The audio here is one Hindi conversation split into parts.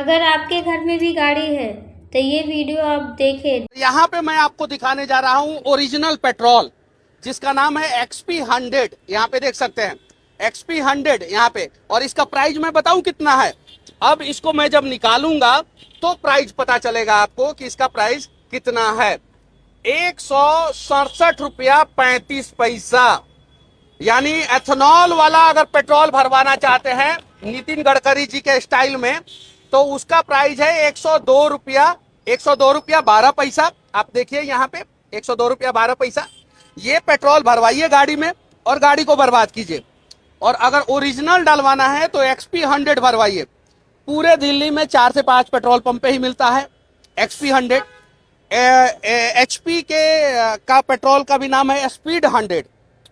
अगर आपके घर में भी गाड़ी है तो ये वीडियो आप देखें। यहाँ पे मैं आपको दिखाने जा रहा हूँ ओरिजिनल पेट्रोल, जिसका नाम है XP100। यहाँ पे देख सकते हैं XP100 यहाँ पे, और इसका प्राइस मैं बताऊं कितना है। अब इसको मैं जब निकालूंगा तो प्राइस पता चलेगा आपको कि इसका प्राइस कितना है। 167 रुपया 35 पैसा। यानी एथेनॉल वाला अगर पेट्रोल भरवाना चाहते हैं नितिन गडकरी जी के स्टाइल में, तो उसका प्राइस है 102 रुपया 12 पैसा। आप देखिए यहाँ पे 102 रुपया 12 पैसा। ये पेट्रोल भरवाइए गाड़ी में और गाड़ी को बर्बाद कीजिए। और अगर ओरिजिनल डलवाना है तो XP100 भरवाइए। पूरे दिल्ली में 4 से 5 पेट्रोल पंप पे ही मिलता है XP100। HP के का पेट्रोल का भी नाम है स्पीड 100,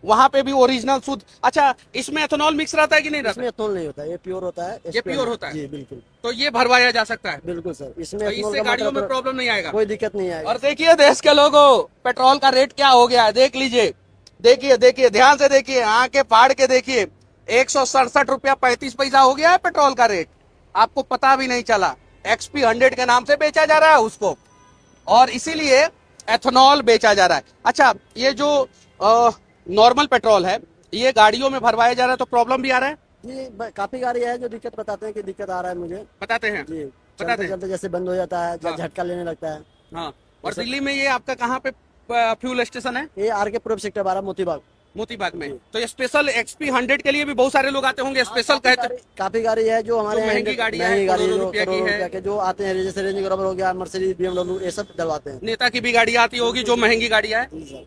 वहां पे भी ओरिजिनल शुद्ध। अच्छा, इसमें एथेनॉल मिक्स रहता है कि नहीं रहता? इसमें एथेनॉल नहीं होता है, ये प्योर होता है। ये प्योर होता है जी बिल्कुल। तो ये भरवाया जा सकता है? बिल्कुल सर, इसमें तो एथेनॉल इससे का गाड़ियों में मतलब प्रॉब्लम नहीं आएगा? कोई दिक्कत नहीं आएगी। और देखिए देश के लोगों, पेट्रोल का रेट क्या हो गया है देख लीजिए। देखिए देखिए ध्यान से देखिए, आंखें फाड़ के देखिए। 167 रुपया 35 पैसा हो गया है पेट्रोल का रेट। आपको पता भी नहीं चला। XP100 के नाम से बेचा जा रहा है उसको, और इसीलिए एथेनॉल बेचा जा रहा है। अच्छा, ये जो नॉर्मल पेट्रोल है ये गाड़ियों में भरवाया जा रहा है तो प्रॉब्लम भी आ रहा है? ये काफी गाड़ी है जो दिक्कत बताते हैं कि दिक्कत आ रहा है मुझे। बताते हैं जी, बताते चलते हैं। चलते जैसे बंद हो जाता है, हाँ। झटका लेने लगता है। हाँ, और दिल्ली में ये आपका कहाँ पे फ्यूल स्टेशन है? ये RK पूर्व सेक्टर 12 मोतीबाग मोतीबाग में। तो ये स्पेशल XP100 के लिए भी बहुत सारे लोग आते होंगे, स्पेशल कहते। काफी गाड़ी है जो हमारे जो यहाँ महंगी गाड़ी है, महंगी गाड़ी करोड़ों जो रुपया की करोड़ों है। रुपया के जो आते हैं, जैसे रेंज रोवर हो गया, मर्सिडीज, BMW, ये सब डलवाते हैं। नेता की भी गाड़ी आती होगी जो महंगी गाड़ी है, जी सर।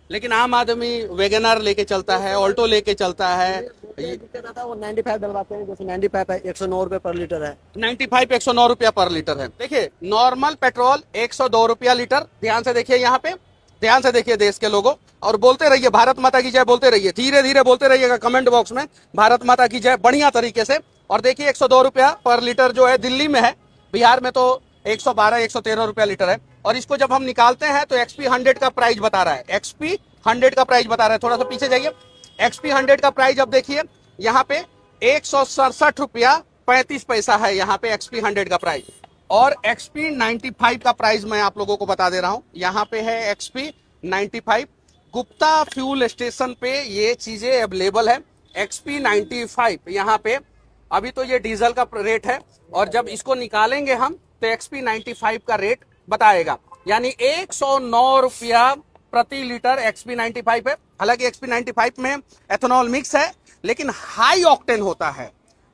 लेकिन आम आदमी वैगनर लेके चलता है, ऑल्टो लेके चलता है। ये दिक्कत आता है, वो 95 डलवाते हैं। जैसे 95 है, 109 रुपए पर लीटर है। 95 109 रुपया पर लीटर है। देखिए नॉर्मल पेट्रोल 102 रुपया लीटर। ध्यान से देखिए यहाँ पे, ध्यान से देखिए देश के लोगों, और बोलते रहिए भारत माता की जय, बोलते रहिए, धीरे धीरे बोलते रहिएगा कमेंट बॉक्स में भारत माता की जय बढ़िया तरीके से। और देखिए 102 रुपया पर लीटर जो है दिल्ली में है, बिहार में तो 112 113 रुपया लीटर है। और इसको जब हम निकालते हैं तो XP100 का प्राइस बता रहा है, XP100 का प्राइस बता रहा है। थोड़ा सा पीछे जाइए, XP100 का प्राइस अब देखिए यहाँ पे 167 रुपया 35 पैसा है यहाँ पे XP100 का प्राइस। और XP95 का प्राइस मैं आप लोगों को बता दे रहा हूं, यहाँ पे है XP95। गुप्ता फ्यूल स्टेशन पे ये चीजें अवेलेबल है। XP95 यहाँ पे अभी तो ये डीजल का रेट है, और जब इसको निकालेंगे हम तो XP95 का रेट बताएगा। यानी 109 रुपया प्रति लीटर XP95 है। हालांकि XP95 में एथेनॉल मिक्स है, लेकिन हाई ऑक्टेन होता है।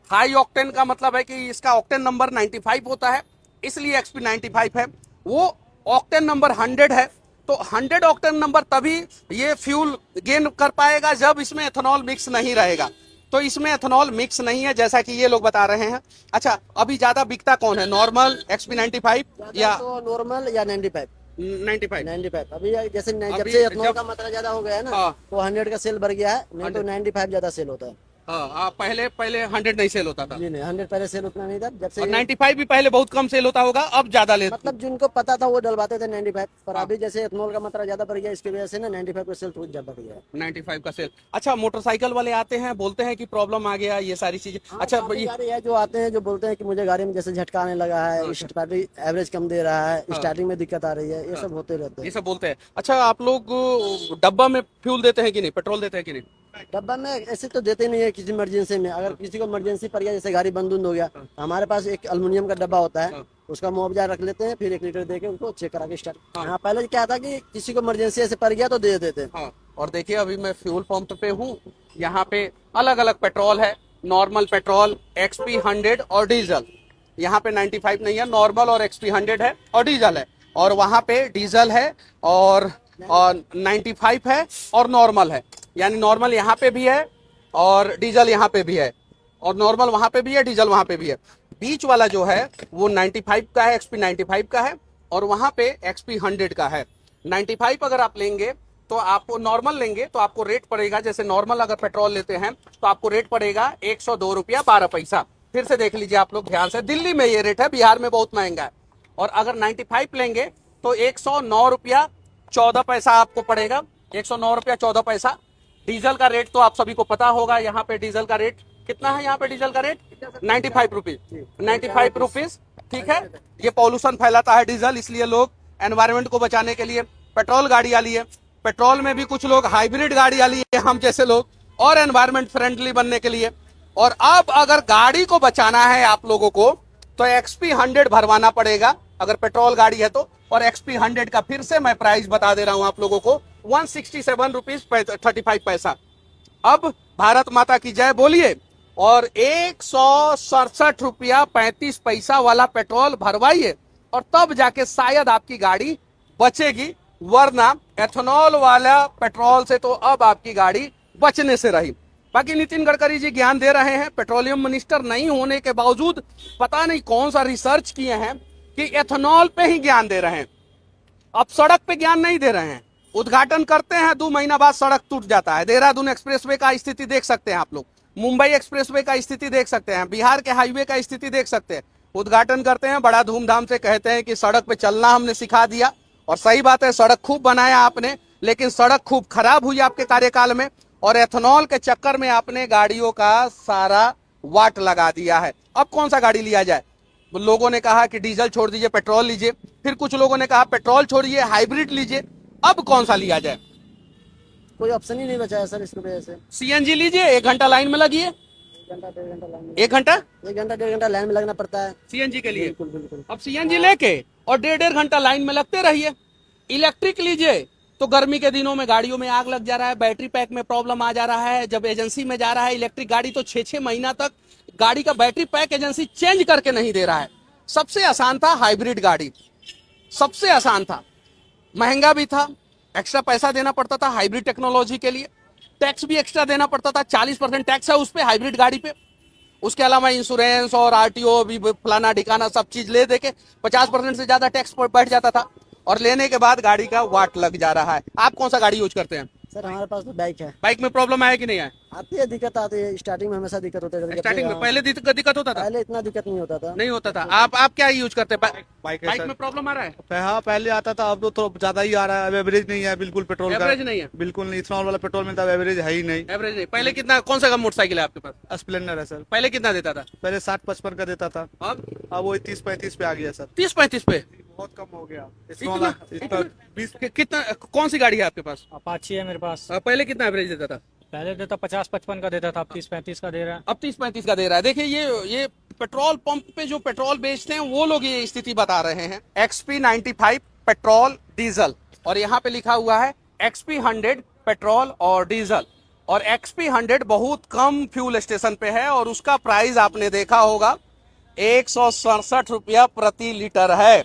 हाई ऑक्टेन का मतलब है कि इसका ऑक्टेन नंबर 95 होता है, इसलिए XP95 है। वो ऑक्टेन नंबर 100 है, तो 100 ऑक्टेन नंबर तभी ये फ्यूल गेन कर पाएगा जब इसमें एथेनॉल मिक्स नहीं रहेगा। तो इसमें एथेनॉल मिक्स नहीं है जैसा कि ये लोग बता रहे हैं। अच्छा, अभी ज्यादा बिकता कौन है, नॉर्मल XP95 या तो नॉर्मल या 95? 95? अभी जैसे जब अभी से एथेनॉल जब- का मात्रा ज्यादा हो गया है ना, हाँ। तो 100 का सेल बढ़ गया है, नहीं तो 95 ज्यादा सेल होता है। हाँ, पहले 100 नहीं सेल होता था, जी नहीं, 100 पहले सेल उतना नहीं था। जब से और 95 भी पहले बहुत कम सेल होता होगा, अब ज्यादा ले। मतलब जिनको पता था वो डलवाते थे 95, पर अभी जैसे एथेनॉल का मात्रा ज्यादा बढ़ गया, इसकी वजह से ना 95 का सेल थोड़ा ज्यादा बढ़ गया है। 95 का सेल। अच्छा, मोटरसाइकिल वाले आते हैं, बोलते हैं कि प्रॉब्लम आ गया, ये सारी चीजें। अच्छा, काफी गाड़ी है जो आते हैं जो बोलते हैं कि मुझे गाड़ी में जैसे झटका आने लगा है, स्टार्टिंग एवरेज कम दे रहा है, स्टार्टिंग में दिक्कत आ रही है, ये सब होते रहते ये हैं। सब बोलते हैं। अच्छा, आप लोग डब्बा में फ्यूल देते हैं कि नहीं, पेट्रोल देते हैं कि नहीं? डब्बा में ऐसे तो देते नहीं है। किसी इमरजेंसी में, अगर किसी को इमरजेंसी पड़ गया, जैसे गाड़ी बंद हो गया, हमारे पास एक एल्युमिनियम का डब्बा होता है, उसका मुआवजा रख लेते हैं, फिर 1 लीटर देके उनको चेक करा के स्टार्ट। हाँ, पहले क्या था कि किसी को इमरजेंसी ऐसे पड़ गया तो दे देते। हाँ, और देखिए अभी मैं फ्यूल पंप पे हूँ, यहाँ पे अलग अलग पेट्रोल है। नॉर्मल पेट्रोल, XP100 और डीजल। यहाँ पे 95 नहीं है, नॉर्मल और XP100 है और डीजल है। और वहाँ पे डीजल है और 95 है और नॉर्मल है। यानी नॉर्मल यहाँ पे भी है और डीजल यहाँ पे भी है, और नॉर्मल वहाँ पे भी है, डीजल वहाँ पे भी है। बीच वाला जो है वो 95 का है, XP95 का है, और वहाँ पे XP100 का है। 95 अगर आप लेंगे तो आपको, नॉर्मल लेंगे तो आपको रेट पड़ेगा, जैसे नॉर्मल अगर पेट्रोल लेते हैं तो आपको रेट पड़ेगा 102 रुपया 12 पैसा। फिर से देख लीजिए आप लोग ध्यान से, दिल्ली में ये रेट है, बिहार में बहुत महंगा है। और अगर 95 लेंगे तो 109 रुपया 14 पैसा आपको पड़ेगा, 109 रुपया 14 पैसा। डीजल का रेट तो आप सभी को पता होगा, यहाँ पे डीजल का रेट कितना है, यहाँ पे डीजल का रेट 95 रुपीज, 95 रुपीज ठीक है। ये पॉल्यूशन फैलाता है डीजल, इसलिए लोग एनवायरनमेंट को बचाने के लिए पेट्रोल गाड़ियां लिए। पेट्रोल में भी कुछ लोग हाइब्रिड गाड़ियां लिए, हम जैसे लोग, और एनवायरनमेंट फ्रेंडली बनने के लिए। और अब अगर गाड़ी को बचाना है आप लोगों को तो XP100 भरवाना पड़ेगा अगर पेट्रोल गाड़ी है तो। और XP100 का फिर से मैं प्राइस बता दे रहा हूं आप लोगों को, 167 रुपीज 35 पैसा। अब भारत माता की जय बोलिए और 167 रुपया 35 पैसा वाला पेट्रोल भरवाइए, और तब जाके शायद आपकी गाड़ी बचेगी, वरना एथेनॉल वाला पेट्रोल से तो अब आपकी गाड़ी बचने से रही। बाकी नितिन गडकरी जी ज्ञान दे रहे हैं, पेट्रोलियम मिनिस्टर नहीं होने के बावजूद पता नहीं कौन सा रिसर्च किए हैं कि एथेनॉल पे ही ज्ञान दे रहे हैं। अब सड़क पे ज्ञान नहीं दे रहे हैं। उद्घाटन करते हैं 2 महीना बाद सड़क टूट जाता है। देहरादून एक्सप्रेसवे का स्थिति देख सकते हैं आप लोग, मुंबई एक्सप्रेसवे का स्थिति देख सकते हैं, बिहार के हाईवे का स्थिति देख सकते हैं। उद्घाटन करते हैं, बड़ा धूमधाम से कहते हैं कि सड़क पे चलना हमने सिखा दिया, और सही बात है, सड़क खूब बनाया आपने, लेकिन सड़क खूब खराब हुई आपके कार्यकाल में, और एथेनॉल के चक्कर में आपने गाड़ियों का सारा वाट लगा दिया है। अब कौन सा गाड़ी लिया जाए? लोगों ने कहा कि डीजल छोड़ दीजिए, पेट्रोल लीजिए, फिर कुछ लोगों ने कहा पेट्रोल छोड़िए, हाइब्रिड लीजिए। अब कौन सा लिया जाए? कोई ऑप्शन ही नहीं बचा है सर इसकी वजह से। CNG लीजिए, 1 घंटा लाइन में लगिए, 1 घंटा 1.5 घंटा लाइन में, 1 घंटा 1 घंटा 1.5 घंटा लाइन में लगना पड़ता है CNG के लिए। बिल्कुल बिल्कुल। अब CNG लेके और 1.5 घंटा लाइन में लगते रहिए। इलेक्ट्रिक लीजिए तो गर्मी के दिनों में गाड़ियों में आग लग जा रहा है, बैटरी पैक में प्रॉब्लम आ जा रहा है। जब एजेंसी में जा रहा है इलेक्ट्रिक गाड़ी तो 6-6 महीना तक गाड़ी का बैटरी पैक एजेंसी चेंज करके नहीं दे रहा है। सबसे आसान था हाइब्रिड गाड़ी, सबसे आसान था, महंगा भी था, एक्स्ट्रा पैसा देना पड़ता था हाइब्रिड टेक्नोलॉजी के लिए, टैक्स भी एक्स्ट्रा देना पड़ता था, 40% टैक्स है उस पे हाइब्रिड गाड़ी पे। उसके अलावा इंश्योरेंस और RTO भी फलाना ढिकाना सब चीज ले दे के 50% से ज्यादा टैक्स बैठ जाता था, और लेने के बाद गाड़ी का वाट लग जा रहा है। आप कौन सा गाड़ी यूज करते हैं? सर हमारे पास तो बाइक है। बाइक में प्रॉब्लम आया कि नहीं आया? आती है, दिक्कत आती है, स्टार्टिंग में हमेशा दिक्कत होती है। स्टार्टिंग में पहले दिक्कत होता था? पहले इतना दिक्कत नहीं होता था। नहीं होता था। आप क्या यूज करते हैं? बाइक बाइक में प्रॉब्लम आ रहा है? हाँ पहले आता था, अब तो थोड़ा ज्यादा ही आ रहा है। अब एवरेज नहीं है बिल्कुल पेट्रोल का, एवरेज नहीं है बिल्कुल नहीं। इथेनॉल वाला पेट्रोल मिलता है, एवरेज है ही नहीं। एवरेज नहीं। पहले कितना, कौन सा मोटरसाइकिल है आपके पास? स्प्लेंडर है सर। पहले कितना देता था? पहले 60-55 का देता था, अब वही 30-35 पे आ गया सर। 30-35 पे बहुत कम हो गया। इतना? कितना, कौन सी गाड़ी है आपके पास? अपाची है मेरे पास। पहले कितना एवरेज देता था? पहले देता 50-55 का देता था, अब 30-35 का दे रहा है। अब 30-35 का दे रहा है। देखिए ये पेट्रोल पंप पे जो पेट्रोल बेचते हैं वो लोग ये स्थिति बता रहे हैं। XP95 पेट्रोल डीजल, और यहाँ पे लिखा हुआ है XP100 पेट्रोल और डीजल। और XP100 बहुत कम फ्यूल स्टेशन पे है, और उसका प्राइस आपने देखा होगा 167 रुपया प्रति लीटर है।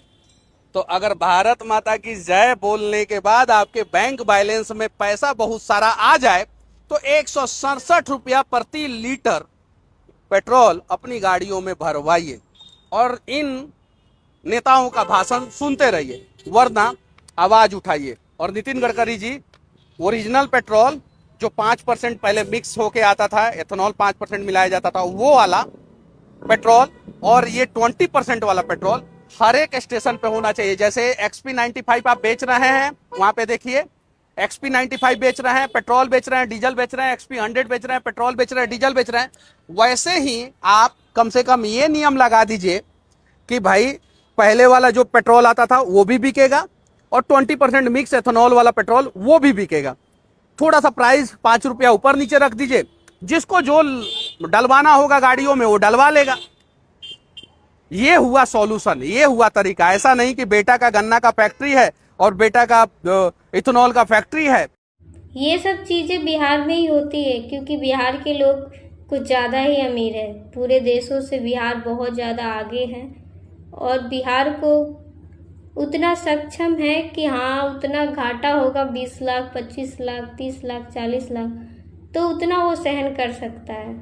तो अगर भारत माता की जय बोलने के बाद आपके बैंक बैलेंस में पैसा बहुत सारा आ जाए तो 167 रुपया प्रति लीटर पेट्रोल अपनी गाड़ियों में भरवाइए, और इन नेताओं का भाषण सुनते रहिए, वरना आवाज उठाइए। और नितिन गडकरी जी, ओरिजिनल पेट्रोल जो 5% पहले मिक्स होके आता था, एथेनॉल 5% मिलाया जाता था, वो वाला पेट्रोल और ये 20% वाला पेट्रोल हर एक स्टेशन पे होना चाहिए। जैसे XP95 आप बेच रहे हैं, वहां पे देखिए XP95 बेच रहे हैं, पेट्रोल बेच रहे हैं, डीजल बेच रहे हैं, XP100 बेच रहे हैं, पेट्रोल बेच रहे हैं, डीजल बेच रहे हैं। वैसे ही आप कम से कम ये नियम लगा दीजिए कि भाई पहले वाला जो पेट्रोल आता था वो भी बिकेगा, और 20% मिक्स एथेनॉल वाला पेट्रोल वो भी बिकेगा। थोड़ा सा प्राइस 5 रुपया ऊपर नीचे रख दीजिए, जिसको जो डलवाना होगा गाड़ियों में वो डलवा लेगा। ये हुआ सॉल्यूशन, ये हुआ तरीका। ऐसा नहीं कि बेटा का गन्ना का फैक्ट्री है और बेटा का इथेनॉल का फैक्ट्री है। ये सब चीज़ें बिहार में ही होती है, क्योंकि बिहार के लोग कुछ ज़्यादा ही अमीर है। पूरे देशों से बिहार बहुत ज़्यादा आगे है, और बिहार को उतना सक्षम है कि हाँ उतना घाटा होगा 20 लाख, 25 लाख, 30 लाख, 40 लाख, तो उतना वो सहन कर सकता है।